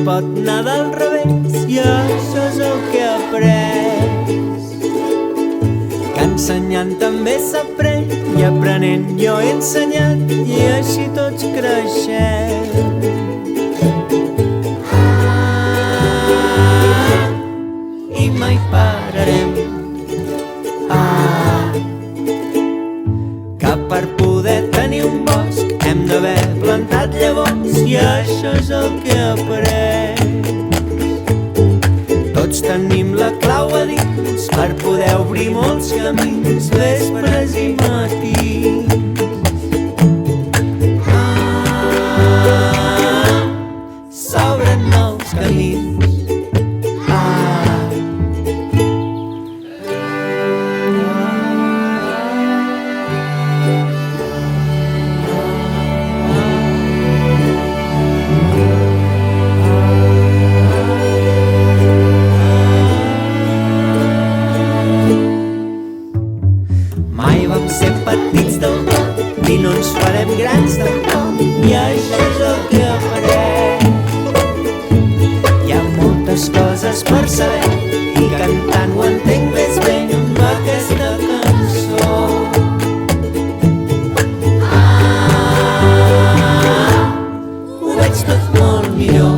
pot anar del revés i això és el que he après. Que ensenyant també s'aprèn i aprenent jo he ensenyat i així tots creixem. I mai pararem. Que per poder tenir un bosc hem d'haver plantat llavors i això és el que he après. Tots tenim la clau a dins per poder obrir molts camins, vespres i matins. S'obren nous camins. Mai vam ser petits del tot i no ens farem grans tampoc, i això és el que he après. Hi ha moltes coses per saber i cantant ho entenc més bé amb aquesta cançó. Ho veig tot molt millor.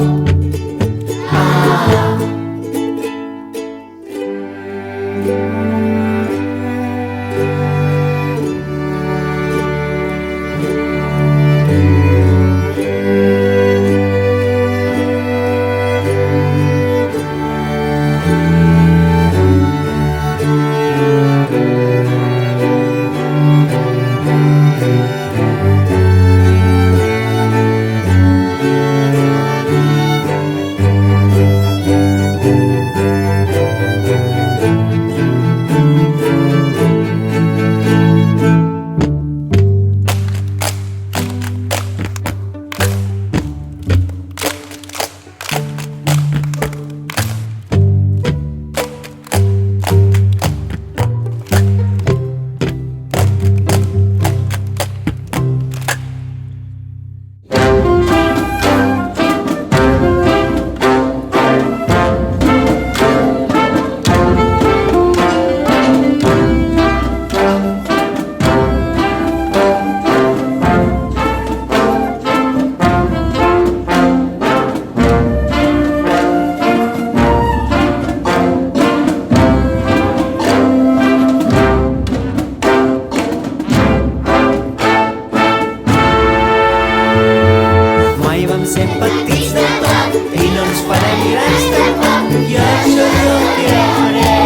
Vam ser petits del tot i no ens farem grans tampoc, i això és el que he après.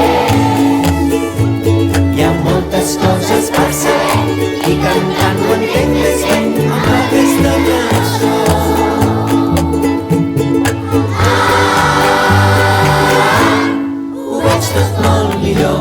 Hi ha moltes coses per saber i cantant ho entenc més bé amb aquesta cançó. Ho veig tot molt millor.